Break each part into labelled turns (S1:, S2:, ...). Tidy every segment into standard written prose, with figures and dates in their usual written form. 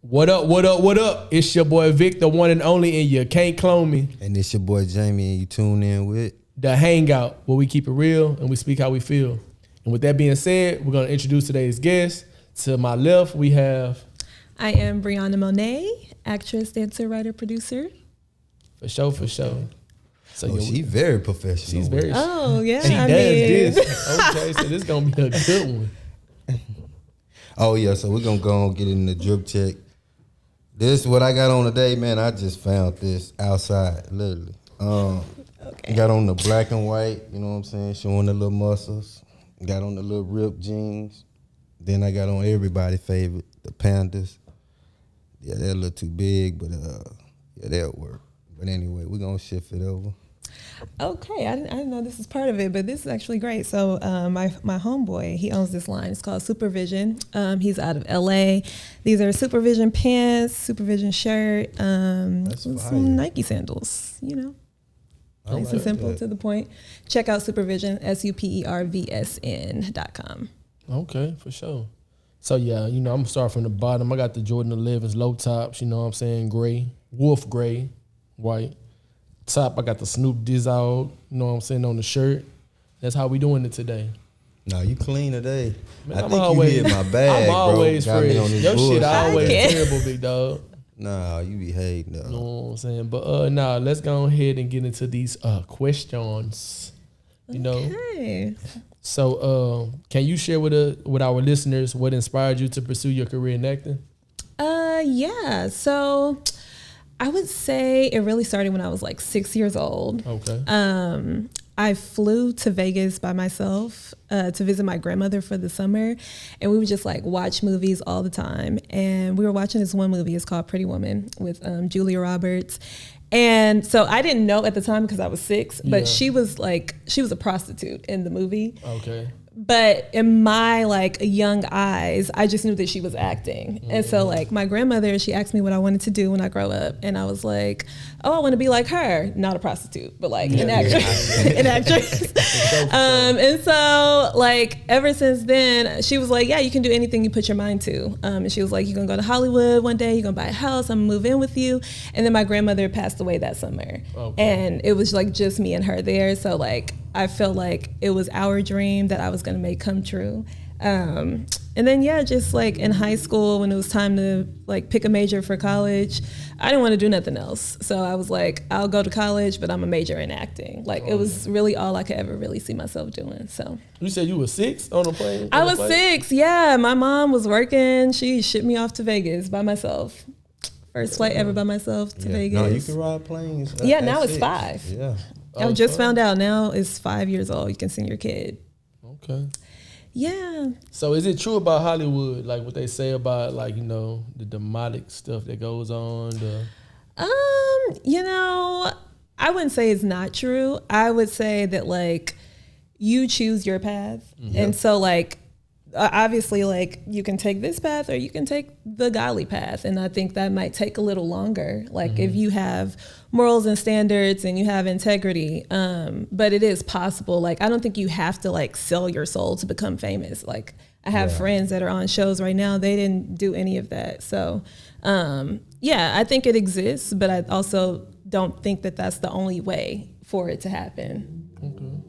S1: What up, what up, what up? It's your boy Vic, the one and only, and you can't clone me.
S2: And it's your boy Jamie, and you tune in with
S1: Daa Hangout, where we keep it real and we speak how we feel. And with that being said, we're going to introduce today's guest. To my left, we have...
S3: I am Brianna Monet, actress, dancer, writer, producer.
S1: For sure, for sure.
S2: So she's very professional.
S1: She's very...
S3: Oh, yeah.
S1: She does this. Okay, so this is going to be a good one.
S2: Oh, yeah, so we're going to go and get in the drip check. This is what I got on today, man. I just found this outside, literally.
S3: Okay.
S2: Got on the black and white, you know what I'm saying, showing the little muscles. Got on the little ripped jeans. Then I got on everybody's favorite, the Pandas. Yeah, they're a little too big, but yeah, they'll work. But anyway, we're going to shift it over.
S3: Okay, I didn't know this is part of it, but this is actually great. So my homeboy, he owns this line. It's called Supervision. He's out of LA. These are Supervision pants, Supervision shirt, some Nike sandals, you know. Nice and simple, to the point. Check out Supervision, supervsn.com.
S1: Okay, for sure. So, yeah, you know, I'm going to start from the bottom. I got the Jordan 11s, low tops, you know what I'm saying, gray, wolf gray, white. Top, I got the Snoop Dizzy, you know what I'm saying, on the shirt. That's how we doing it today.
S2: No, you clean today.
S1: Man,
S2: I think you hit my bag,
S1: I'm always
S2: bro.
S1: fresh. Your
S2: bullshit.
S1: shit always terrible, big dog.
S2: Nah, you be hating, though.
S1: You know what I'm saying? But nah, let's go ahead and get into these questions. You know?
S3: Okay.
S1: So can you share with our listeners what inspired you to pursue your career in acting?
S3: Yeah. So I would say it really started when I was like 6 years old.
S1: Okay.
S3: I flew to Vegas by myself to visit my grandmother for the summer, and we would just like watch movies all the time. And we were watching this one movie. It's called Pretty Woman with Julia Roberts. And so I didn't know at the time because I was 6, but she was a prostitute in the movie.
S1: Okay.
S3: But in my like young eyes, I just knew that she was acting. Mm-hmm. And so like my grandmother, she asked me what I wanted to do when I grow up. And I was like, oh, I want to be like her. Not a prostitute, but like an actress. An actress. And so like ever since then, she was like, yeah, you can do anything you put your mind to. And she was like, you're going to go to Hollywood one day. You're going to buy a house. I'm going to move in with you. And then my grandmother passed away that summer. Okay. And it was like just me and her there. So like I felt like it was our dream that I was going to make come true. And then, yeah, just like in high school when it was time to like pick a major for college, I didn't want to do nothing else. So I was like, I'll go to college, but I'm a major in acting. Like it was really all I could ever really see myself doing. So
S1: you said you were 6 on a plane?
S3: I was 6. Yeah. My mom was working. She shipped me off to Vegas by myself. First flight ever by myself to Vegas.
S2: No, you can ride planes.
S3: Yeah, now it's 5.
S2: Yeah.
S3: I just found out now it's 5 years old. You can send your kid.
S1: Okay.
S3: Yeah.
S1: So is it true about Hollywood, like what they say about like, you know, the demonic stuff that goes on?
S3: You know, I wouldn't say it's not true. I would say that like you choose your path. Mm-hmm. And so like obviously like you can take this path or you can take the godly path. And I think that might take a little longer. Like if you have morals and standards and you have integrity, but it is possible. Like, I don't think you have to like sell your soul to become famous. Like I have friends that are on shows right now. They didn't do any of that. So, yeah, I think it exists, but I also don't think that that's the only way for it to happen.
S1: Okay.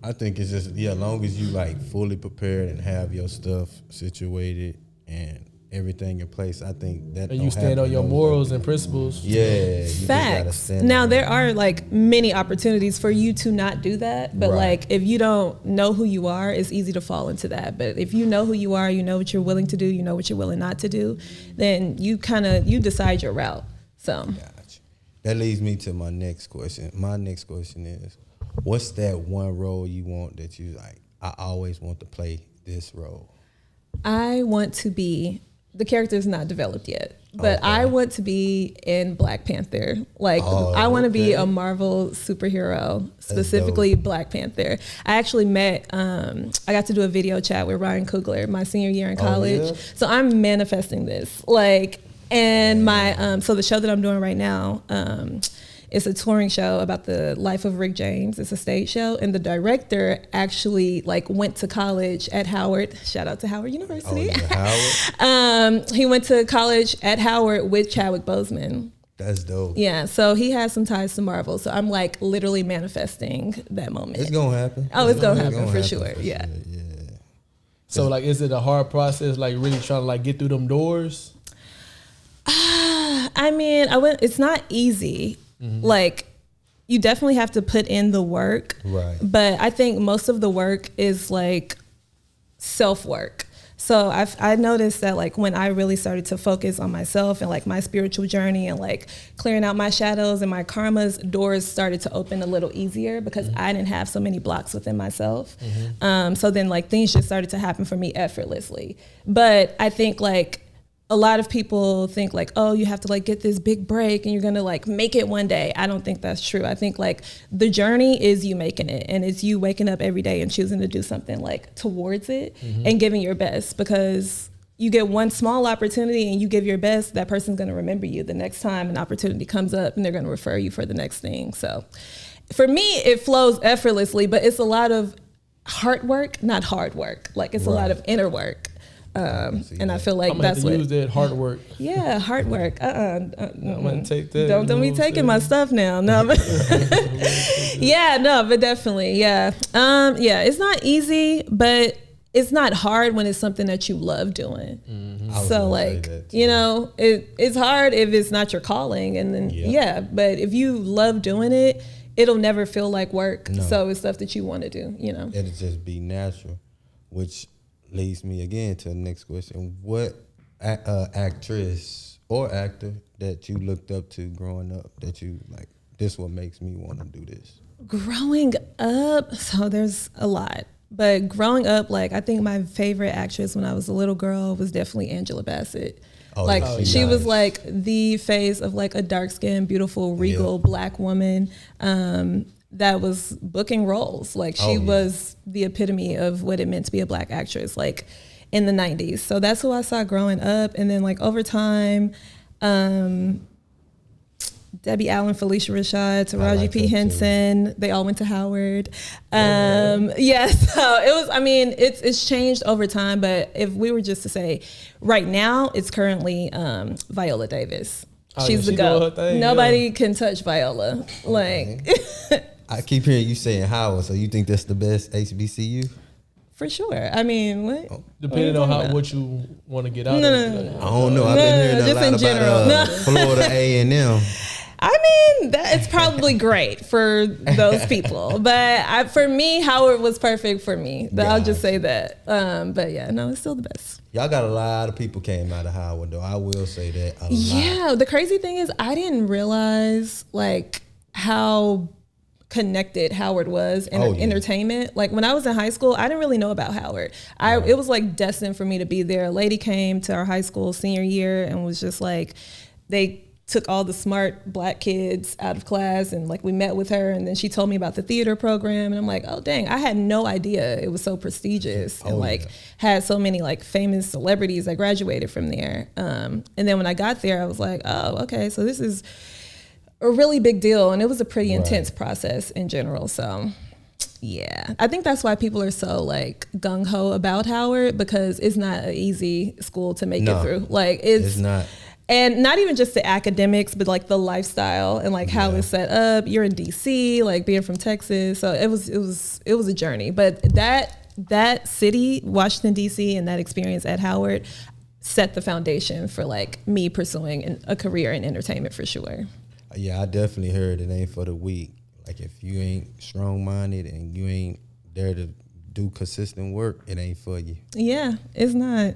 S2: I think it's just, as long as you like fully prepared and have your stuff situated and everything in place, I think that.
S1: And you stand on your morals and principles.
S2: Yeah.
S3: Facts. Now there are like many opportunities for you to not do that, but like if you don't know who you are, it's easy to fall into that. But if you know who you are, you know what you're willing to do, you know what you're willing not to do, then you decide your route. So.
S2: Gotcha. That leads me to my next question. My next question is, what's that one role you want that you like, I always want to play this role?
S3: I want to be, the character is not developed yet, but I want to be in Black Panther. Like I want to be a Marvel superhero, specifically Black Panther. I actually met, I got to do a video chat with Ryan Coogler my senior year in college. So I'm manifesting this. Like, and my, so the show that I'm doing right now, It's a touring show about the life of Rick James. It's a stage show, and the director actually like went to college at Howard. Shout out to Howard University.
S2: Oh, yeah, Howard.
S3: He went to college at Howard with Chadwick Boseman.
S2: That's dope.
S3: Yeah, so he has some ties to Marvel. So I'm like literally manifesting that moment.
S2: It's gonna happen.
S3: Oh, it's gonna happen for sure. Yeah.
S1: So like, is it a hard process? Like really trying to like get through them doors?
S3: I mean, it's not easy. Like, you definitely have to put in the work.
S2: Right.
S3: But I think most of the work is like self-work. So I noticed that like when I really started to focus on myself and like my spiritual journey and like clearing out my shadows and my karmas, doors started to open a little easier because I didn't have so many blocks within myself. So then like things just started to happen for me effortlessly. But I think like a lot of people think like, oh, you have to like get this big break and you're gonna like make it one day. I don't think that's true. I think like the journey is you making it, and it's you waking up every day and choosing to do something like towards it and giving your best, because you get one small opportunity and you give your best, that person's gonna remember you the next time an opportunity comes up and they're gonna refer you for the next thing. So for me, it flows effortlessly, but it's a lot of hard work, not hard work. Like it's a lot of inner work. And I feel like
S1: I'm
S3: that's
S1: gonna
S3: what
S1: use that hard work.
S3: Yeah, hard work.
S1: I'm gonna take that.
S3: Don't be taking my stuff now. No, but yeah, no, but definitely, yeah. Yeah, it's not easy, but it's not hard when it's something that you love doing. So like, you know, it's hard if it's not your calling, and then but if you love doing it, it'll never feel like work. No. So it's stuff that you want to do, you know.
S2: It'll just be natural, which leads me again to the next question. What actress or actor that you looked up to growing up that you like, this what makes me want to do this? Growing
S3: up, so there's a lot. But growing up, like I think my favorite actress when I was a little girl was definitely Angela Bassett. She was like the face of like a dark-skinned, beautiful, regal black woman that was booking roles. Like she was the epitome of what it meant to be a black actress, like in the 90s. So that's who I saw growing up. And then like over time, Debbie Allen, Felicia Rashad, Taraji P. Henson, they all went to Howard. So it was, I mean, it's changed over time, but if we were just to say right now, it's currently Viola Davis. She's the GOAT. Nobody can touch Viola. Like
S2: I keep hearing you saying Howard, so you think that's the best HBCU?
S3: For sure. I mean, what?
S1: Depending on what you want to get out of it.
S2: I don't know. I've been hearing a lot about Florida A&M.
S3: I mean, it's probably great for those people, but for me, Howard was perfect for me. I'll just say that. But yeah, no, it's still the best.
S2: Y'all got a lot of people came out of Howard, though. I will say that a lot.
S3: Yeah, the crazy thing is I didn't realize like how connected Howard was in entertainment. Like when I was in high school, I didn't really know about Howard. It was like destined for me to be there. A lady came to our high school senior year and was just like, they took all the smart black kids out of class, and like we met with her, and then she told me about the theater program, and I'm like, oh dang, I had no idea it was so prestigious and had so many like famous celebrities that graduated from there. And then when I got there, I was like, oh, okay, so this is a really big deal, and it was a pretty intense process in general. So yeah, I think that's why people are so like gung-ho about Howard, because it's not an easy school to make it through. Like it's not. And not even just the academics, but like the lifestyle and like how it's set up. You're in DC, like being from Texas. So it was a journey. But that city, Washington, DC, and that experience at Howard set the foundation for like me pursuing a career in entertainment for sure.
S2: Yeah, I definitely heard it ain't for the weak. Like if you ain't strong-minded and you ain't there to do consistent work, it ain't for you.
S3: Yeah, it's not.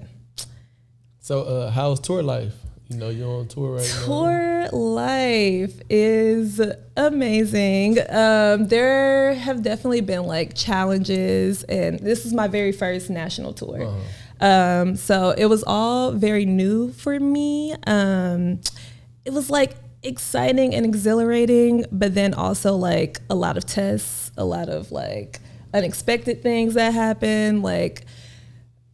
S1: So how's tour life? You know, you're on tour right now.
S3: Tour life is amazing. There have definitely been like challenges, and this is my very first national tour. So it was all very new for me. It was like exciting and exhilarating, but then also like a lot of tests, a lot of like unexpected things that happen, like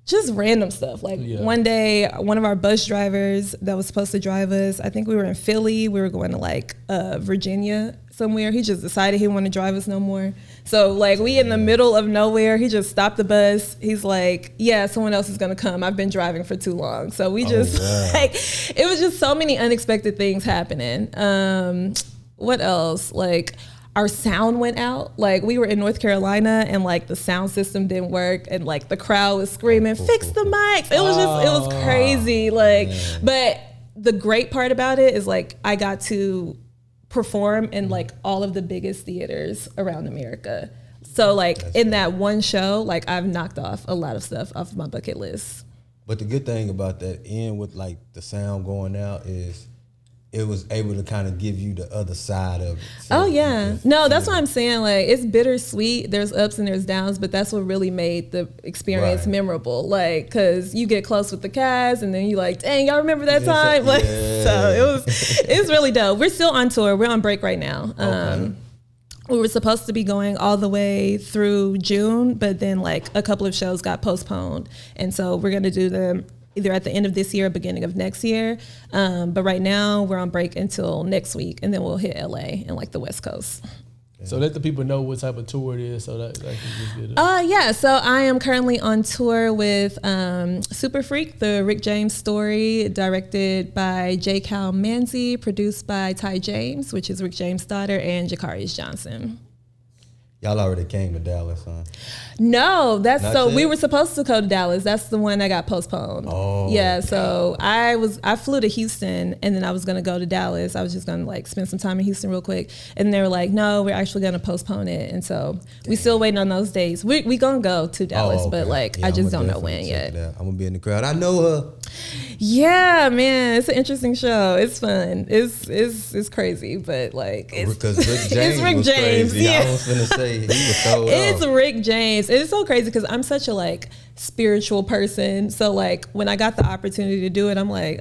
S3: just random stuff. Like one day, one of our bus drivers that was supposed to drive us, I think we were in Philly. We were going to like Virginia somewhere. He just decided he didn't want to drive us no more. So like we in the middle of nowhere. He just stopped the bus. He's like, yeah, someone else is going to come. I've been driving for too long. So we just like, it was just so many unexpected things happening. What else? Like, our sound went out. Like we were in North Carolina and like the sound system didn't work and like the crowd was screaming, fix the mics. It was crazy. Like, but the great part about it is like I got to perform in like all of the biggest theaters around America. So like in that one show, like I've knocked off a lot of stuff off my bucket list.
S2: But the good thing about that end with like the sound going out is it was able to kind of give you the other side of it. So
S3: no, that's what I'm saying. Like it's bittersweet. There's ups and there's downs, but that's what really made the experience memorable. Like, cause you get close with the cast, and then you like, dang, y'all remember that time? Like, so it's really dope. We're still on tour. We're on break right now. We were supposed to be going all the way through June, but then like a couple of shows got postponed, and so we're gonna do them either at the end of this year or beginning of next year. But right now we're on break until next week, and then we'll hit LA and like the West Coast.
S1: So let the people know what type of tour it is so that can just get it.
S3: Yeah, so I am currently on tour with Super Freak, the Rick James story, directed by J. Cal Manzi, produced by Ty James, which is Rick James' daughter, and Jakarius Johnson.
S2: Y'all already came to Dallas, huh?
S3: No, we were supposed to go to Dallas. That's the one that got postponed. Oh. Yeah, so I flew to Houston and then I was gonna go to Dallas. I was just gonna like spend some time in Houston real quick. And they were like, no, we're actually gonna postpone it. And so we still waiting on those days. We gonna go to Dallas, but like I just don't know when yet.
S2: I'm gonna be in the crowd. I know her.
S3: Yeah, man, it's an interesting show. It's fun. It's crazy, but like
S2: because Rick James
S3: it's Rick James.
S2: Crazy. Yeah. I was gonna say he was so.
S3: It's Rick James. It's so crazy because I'm such a like spiritual person. So like when I got the opportunity to do it, I'm like,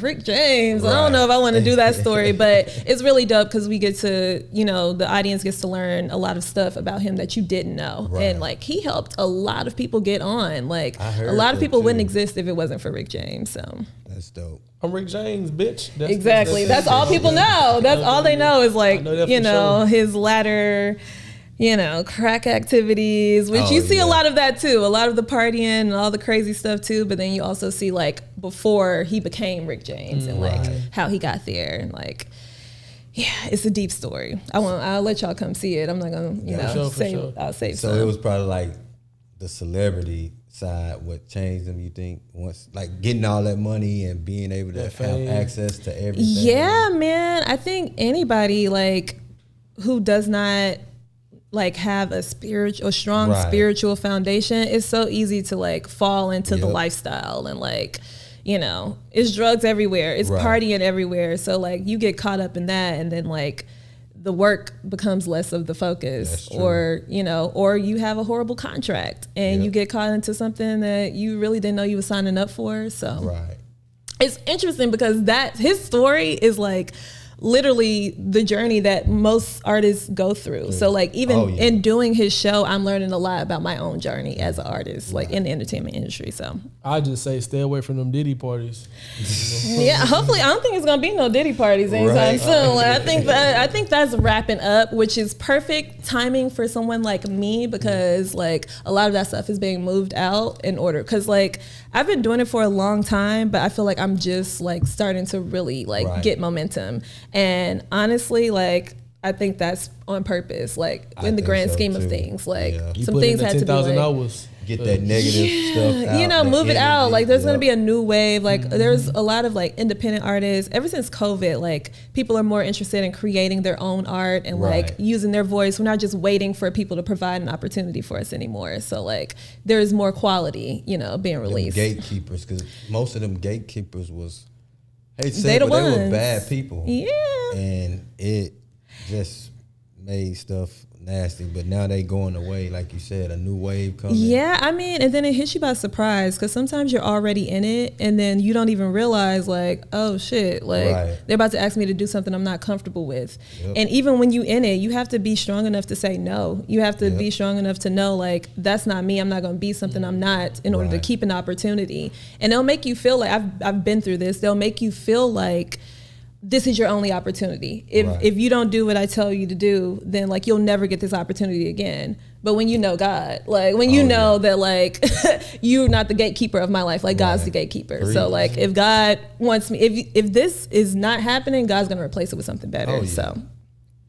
S3: Rick James. Right. I don't know if I want to do that story, but it's really dope because we get to, the audience gets to learn a lot of stuff about him that you didn't know, and like he helped a lot of people get on. Like a lot of people wouldn't exist if it wasn't for Rick James. So
S2: that's dope.
S1: I'm Rick James, bitch.
S3: Exactly. That's all people know. That's all they know is like his latter. Crack activities, which you see a lot of that too. A lot of the partying and all the crazy stuff too. But then you also see like before he became Rick James and like how he got there and like, it's a deep story. I'll let y'all come see it. I'm not gonna, I'll save
S2: So
S3: some.
S2: it was probably like the celebrity side what changed them, you think, once like getting all that money and being able to have access to everything?
S3: Yeah, man. I think anybody like who does not like have a strong spiritual foundation, it's so easy to like fall into the lifestyle and like, it's drugs everywhere. It's partying everywhere. So like you get caught up in that and then like the work becomes less of the focus or you have a horrible contract and you get caught into something that you really didn't know you were signing up for. So it's interesting because his story is like literally the journey that most artists go through. So like even in doing his show, I'm learning a lot about my own journey as an artist, like in the entertainment industry. So
S1: I just say stay away from them Diddy parties.
S3: Yeah, hopefully I don't think it's gonna be no Diddy parties anytime soon. Like, I think that's wrapping up, which is perfect timing for someone like me because like a lot of that stuff is being moved out in order. Cause like I've been doing it for a long time, but I feel like I'm just like starting to really like get momentum. And honestly, like I think that's on purpose, like in the grand scheme of things. Like some things had to be like
S1: hours.
S2: Get that negative stuff out.
S3: Move it out. Like there's gonna be a new wave. Like there's a lot of like independent artists. Ever since COVID, like people are more interested in creating their own art and like using their voice. We're not just waiting for people to provide an opportunity for us anymore. So like there's more quality, being released.
S2: Them gatekeepers, because most of them gatekeepers was they were bad people.
S3: Yeah.
S2: And it just made stuff nasty, but now they going away, like you said, a new wave coming.
S3: Yeah, I mean, and then it hits you by surprise because sometimes you're already in it and then you don't even realize like, oh shit, like they're about to ask me to do something I'm not comfortable with. And even when you in it, you have to be strong enough to say no. You have to be strong enough to know like, that's not me. I'm not going to be something I'm not in order to keep an opportunity. And they'll make you feel like, I've been through this. They'll make you feel like this is your only opportunity. If you don't do what I tell you to do, then like you'll never get this opportunity again. But when you know God, like when you know that like you're not the gatekeeper of my life, like God's the gatekeeper. So like if God wants me, if this is not happening, God's gonna replace it with something better. So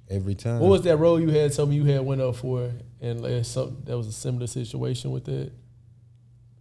S2: every time.
S1: What was that role you had? Told me you had went up for, and that was a similar situation with it.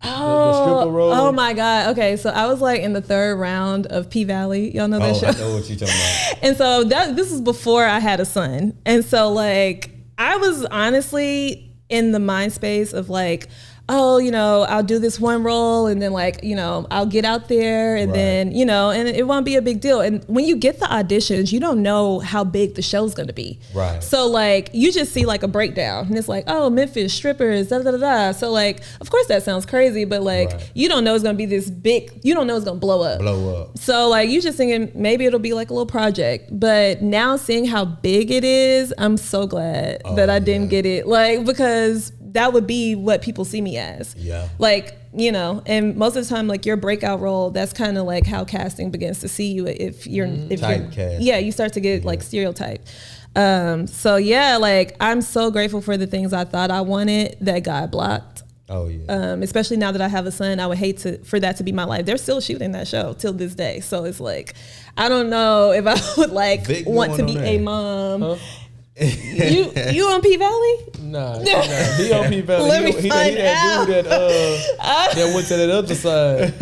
S1: The stripper role?
S3: Oh my God. Okay, so I was like in the 3rd round of P-Valley. Y'all know that show?
S2: I know what you're talking about.
S3: And so this was before I had a son. And so like I was honestly in the mind space of like, oh, you know, I'll do this one role and then like, you know, I'll get out there and then, you know, and it won't be a big deal. And when you get the auditions, you don't know how big the show's gonna be.
S2: Right.
S3: So like, you just see like a breakdown and it's like, oh, Memphis, strippers, da da da da. So like, of course that sounds crazy, but like, you don't know it's gonna be this big, you don't know it's gonna blow up. So like, you just thinking maybe it'll be like a little project. But now seeing how big it is, I'm so glad that I didn't get it. Like, because that would be what people see me as. Like, you know, and most of the time, like your breakout role, that's kind of like how casting begins to see you. If you're
S2: typecast.
S3: You start to get like stereotyped. So yeah, like I'm so grateful for the things I thought I wanted that God blocked. Especially now that I have a son, I would hate for that to be my life. They're still shooting that show till this day. So it's like, I don't know if I would like want to be a mom. You on P-Valley?
S1: Nah, he on P-Valley.
S3: Let me find out.
S1: He that dude that went to that other side.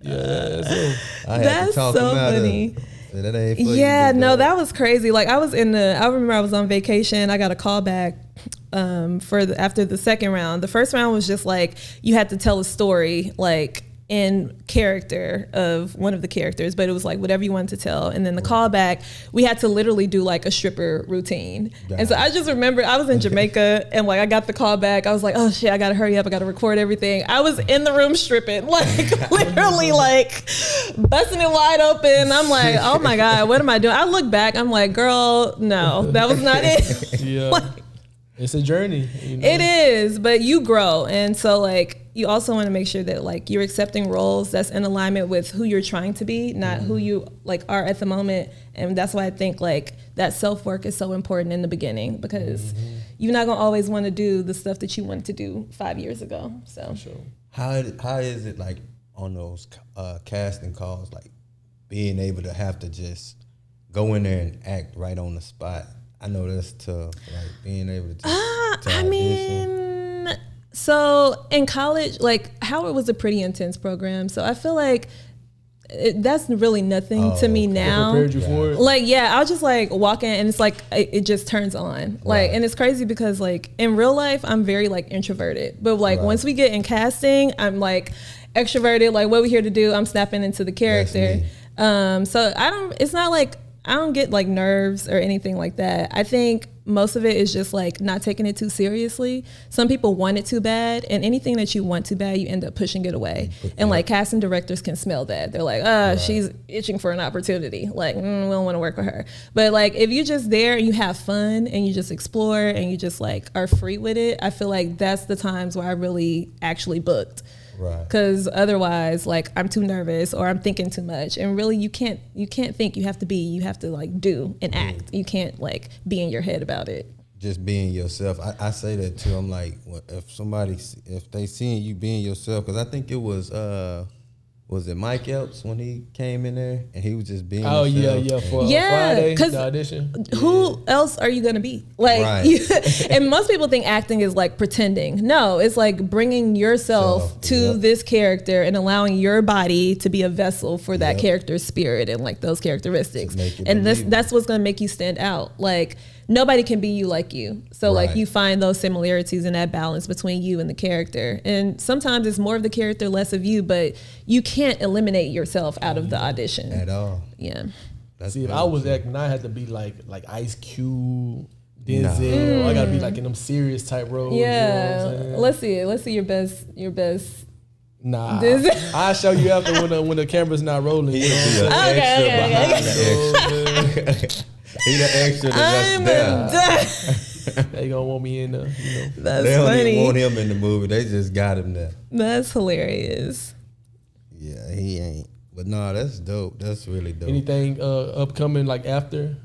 S1: That's him.
S3: That's so funny. That ain't that was crazy. Like I remember I was on vacation. I got a call back after the second round. The first round was just like you had to tell a story like in character of one of the characters, but it was like whatever you wanted to tell. And then the callback, we had to literally do like a stripper routine. And so I just remember I was in Jamaica and like I got the call back. I was like, oh shit, I gotta hurry up. I gotta record everything. I was in the room stripping, like literally like busting it wide open. I'm like, oh my God, what am I doing? I look back, I'm like, girl, no, that was not it. Like,
S1: it's a journey. You know?
S3: It is, but you grow. And so like, you also want to make sure that like you're accepting roles that's in alignment with who you're trying to be, not who you like are at the moment. And that's why I think like that self-work is so important in the beginning, because you're not going to always want to do the stuff that you wanted to do 5 years ago. So
S2: how is it like on those casting calls, like being able to have to just go in there and act right on the spot? I know that's tough, like being able to just
S3: I mean, so in college, like Howard was a pretty intense program. So I feel like that's really nothing to me now.
S1: Prepared you for it?
S3: Like, yeah, I'll just like walk in and it's like, it just turns on. Like, and it's crazy because like in real life, I'm very like introverted. But like once we get in casting, I'm like extroverted. Like what we here to do, I'm snapping into the character. So it's not like, I don't get like nerves or anything like that. I think most of it is just like not taking it too seriously. Some people want it too bad, and anything that you want too bad, you end up pushing it away. And like casting directors can smell that. They're like, she's itching for an opportunity. Like, we don't want to work with her. But like, if you're just there and you have fun and you just explore and you just like are free with it, I feel like that's the times where I really actually booked. Because otherwise, like I'm too nervous or I'm thinking too much, and really you can't think. You have to like do and act. You can't like be in your head about it.
S2: Just being yourself. I say that too. I'm like, if they seeing you being yourself, because I think it was it Mike Epps when he came in there and he was just being himself?
S1: For Friday, the audition.
S3: Who else are you gonna be? Like, and most people think acting is like pretending. No, it's like bringing yourself to this character and allowing your body to be a vessel for that character's spirit and like those characteristics. And that's what's gonna make you stand out. Like, nobody can be you like you. So like you find those similarities and that balance between you and the character. And sometimes it's more of the character, less of you, but you can't eliminate yourself out of the audition.
S2: At all.
S3: Yeah.
S1: See, if I was acting, I had to be like Ice Cube, Denzel. I gotta be like in them serious type roles.
S3: Yeah.
S1: You know what I'm saying?
S3: Let's see your best.
S1: Nah,
S3: Denzel.
S1: I'll show you after when the camera's not rolling. You know what I'm saying?
S3: Okay.
S2: He the extra
S3: I'm
S2: that's there.
S1: They gonna want me in there. You know.
S3: That's
S2: They don't
S3: funny.
S2: even want him in the movie. They just got him there.
S3: That's hilarious.
S2: Yeah, he ain't. But nah, that's dope. That's really dope.
S1: Anything upcoming like after?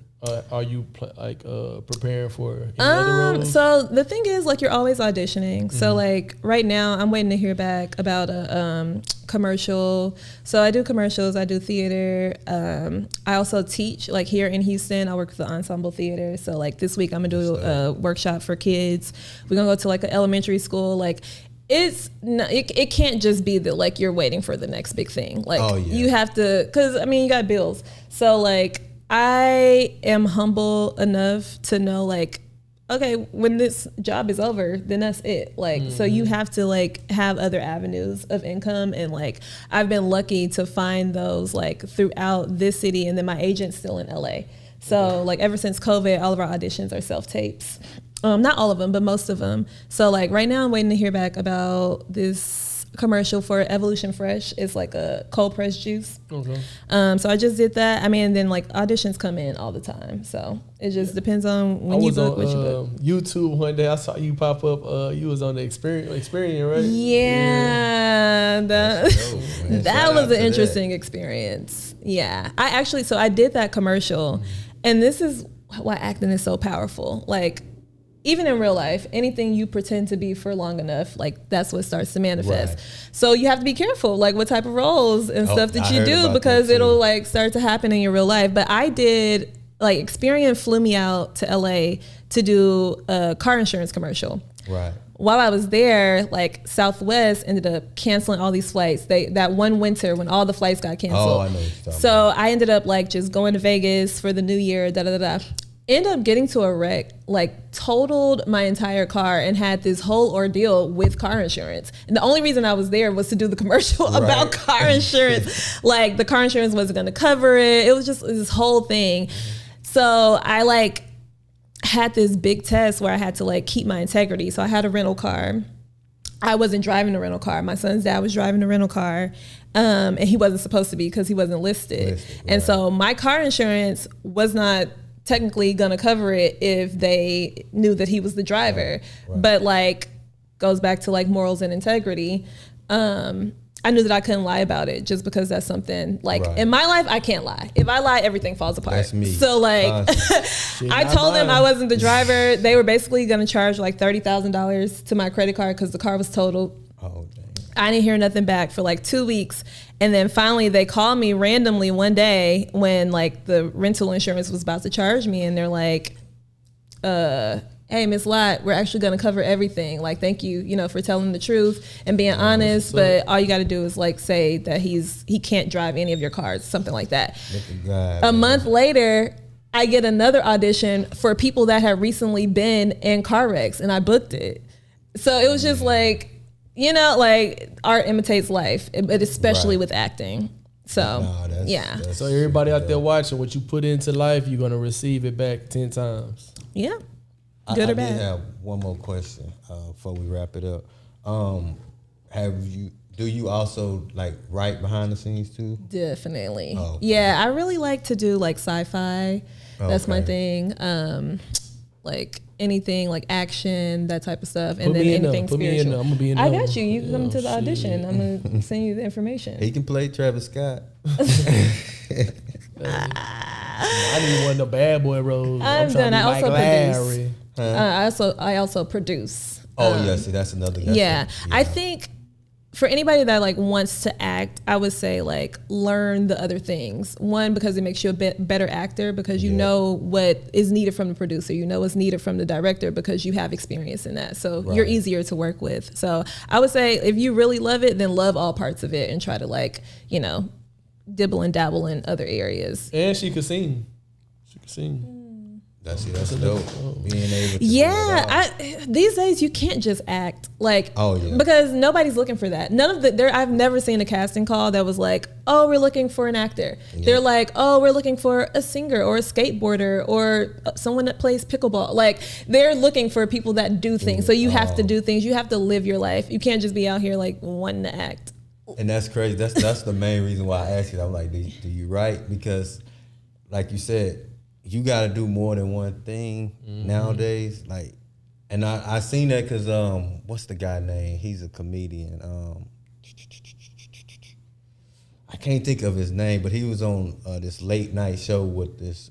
S1: Are you preparing for any other roles?
S3: So the thing is, like, you're always auditioning. So like right now, I'm waiting to hear back about a commercial. So I do commercials. I do theater. I also teach. Like here in Houston, I work with the ensemble theater. So like this week, I'm gonna do a workshop for kids. We're gonna go to like an elementary school. Like it's not, it can't just be that like you're waiting for the next big thing. Like you have to, because I mean you got bills. So like I am humble enough to know like, okay, when this job is over, then that's it. Like, so you have to like have other avenues of income. And like, I've been lucky to find those like throughout this city. And then my agent's still in LA. So like ever since COVID, all of our auditions are self-tapes. Not all of them, but most of them. So like right now I'm waiting to hear back about this commercial for Evolution Fresh. It's like a cold pressed juice. Okay. So I just did that. I mean, and then like auditions come in all the time. So it just depends on when you book, what you book.
S1: YouTube one day, I saw you pop up. You was on the experience, right?
S3: Yeah. That was an interesting experience. Yeah. I did that commercial, and this is why acting is so powerful. Like, even in real life, anything you pretend to be for long enough, like that's what starts to manifest. Right. So you have to be careful, like what type of roles and stuff that you do, because it'll like start to happen in your real life. But I did, like Experian flew me out to LA to do a car insurance commercial.
S2: Right.
S3: While I was there, like Southwest ended up canceling all these flights. That one winter when all the flights got canceled.
S2: Oh, I know what you're talking about.
S3: So I ended up like just going to Vegas for the new year, Ended up getting to a wreck, like totaled my entire car and had this whole ordeal with car insurance. And the only reason I was there was to do the commercial about car insurance. Like the car insurance wasn't gonna cover it. It was just this whole thing. So I like had this big test where I had to like keep my integrity. So I had a rental car. I wasn't driving the rental car. My son's dad was driving the rental car. And he wasn't supposed to be because he wasn't listed. And so my car insurance was not technically gonna cover it if they knew that he was the driver. Right. But like goes back to like morals and integrity. I knew that I couldn't lie about it just because that's something like in my life I can't lie. If I lie, everything falls apart.
S2: That's me.
S3: So like I told them I wasn't the driver. They were basically gonna charge like $30,000 to my credit card because the car was totaled. Oh, dang. I didn't hear nothing back for like 2 weeks. And then finally they called me randomly one day when like the rental insurance was about to charge me, and they're like, hey, Miss Lott, we're actually gonna cover everything. Like, thank you, for telling the truth and being honest, but all you gotta do is like say that he can't drive any of your cars, something like that. A month later, I get another audition for people that had recently been in car wrecks, and I booked it. So it was just like, like art imitates life, but especially with acting. So,
S1: So everybody out there watching, what you put into life, you're going to receive it back 10 times.
S3: Yeah. Good or bad.
S2: I did have one more question before we wrap it up. Do you also like write behind the scenes too?
S3: Definitely. Oh, okay. Yeah, I really like to do like sci-fi. That's my thing. Like anything like action, that type of stuff, and then anything spiritual.
S1: I'm gonna be in
S3: I got you. You can come to the audition. I'm gonna send you the information.
S2: He can play Travis Scott.
S1: I need one of the bad boy roles.
S3: I'm done. I also produce. I also produce.
S2: Oh yeah, see that's another.
S3: I think for anybody that like wants to act, I would say like learn the other things. One, because it makes you a better actor, because you know what is needed from the producer, what's needed from the director, because you have experience in that. So you're easier to work with. So I would say if you really love it, then love all parts of it and try to like, dibble and dabble in other areas.
S1: And she could sing.
S2: That's dope. Being able to
S3: Yeah, these days you can't just act like, because nobody's looking for that. I've never seen a casting call that was like, oh, we're looking for an actor. Yeah. They're like, oh, we're looking for a singer or a skateboarder or someone that plays pickleball. Like, they're looking for people that do things. So you have to do things. You have to live your life. You can't just be out here like wanting to act.
S2: And that's crazy. That's the main reason why I asked you. I'm like, do you write? Because, like you said, you got to do more than one thing nowadays. Like, and I seen that because what's the guy name? He's a comedian. I can't think of his name, but he was on this late night show with this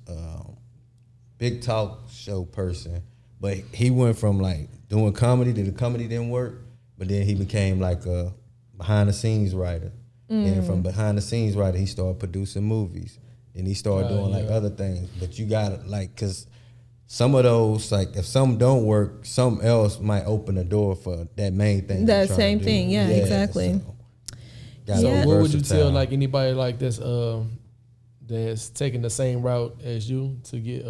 S2: big talk show person. But he went from like doing comedy to the comedy didn't work, but then he became like a behind the scenes writer. And from behind the scenes writer, he started producing movies. And he started doing like other things. But you gotta like, cause some of those, like if some don't work, something else might open the door for that main thing.
S3: That same thing, yeah, exactly.
S1: So what would you tell like anybody like this that's taking the same route as you to get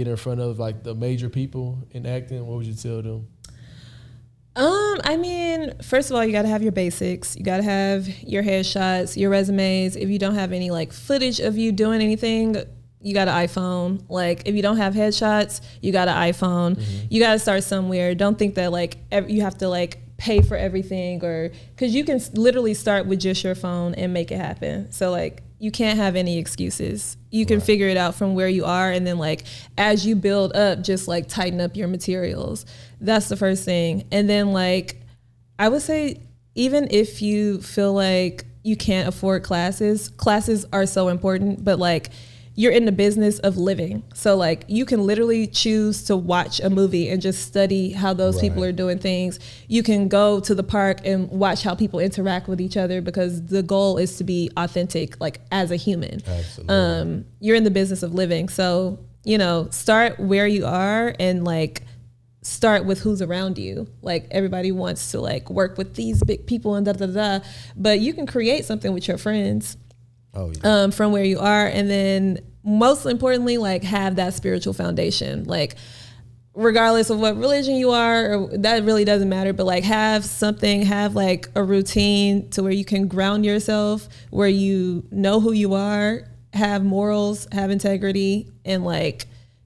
S1: in front of like the major people in acting? What would you tell them?
S3: I mean, first of all, you got to have your basics. You got to have your headshots, your resumes. If you don't have any like footage of you doing anything, you got an iPhone. Like if you don't have headshots, you got an iPhone. You got to start somewhere. Don't think that like you have to like pay for everything, or because you can literally start with just your phone and make it happen. So like you can't have any excuses. You can figure it out from where you are, and then like as you build up, just like tighten up your materials. That's the first thing. And then like I would say, even if you feel like you can't afford classes are so important, but like you're in the business of living. So like you can literally choose to watch a movie and just study how those people are doing things. You can go to the park and watch how people interact with each other, because the goal is to be authentic, like as a human. Absolutely. You're in the business of living. So, you know, start where you are and like start with who's around you. Like everybody wants to like work with these big people and but you can create something with your friends. From where you are. And then most importantly, like have that spiritual foundation. Like regardless of what religion you are, or that really doesn't matter, but like have something, have like a routine to where you can ground yourself, where you know who you are, have morals, have integrity, and like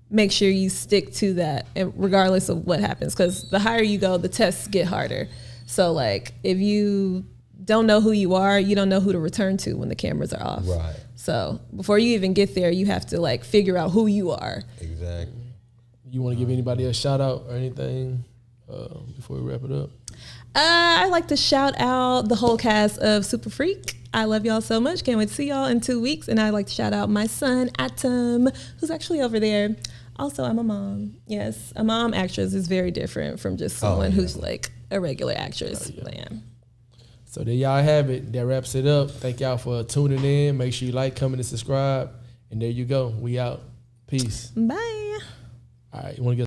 S3: make sure you stick to that, and regardless of what happens, because the higher you go, the tests get harder. So like if you don't know who you are, you don't know who to return to when the cameras are off. Right. So before you even get there, you have to like figure out who you are.
S2: Exactly.
S1: You want to give anybody a shout out or anything before we wrap it up?
S3: I'd like to shout out the whole cast of Super Freak. I love y'all so much. Can't wait to see y'all in 2 weeks. And I'd like to shout out my son, Atom, who's actually over there. Also, I'm a mom. Yes, a mom actress is very different from just someone who's like a regular actress.
S1: So there y'all have it. That wraps it up. Thank y'all for tuning in. Make sure you like, comment, and subscribe. And there you go. We out. Peace.
S3: Bye.
S1: All right. You want to get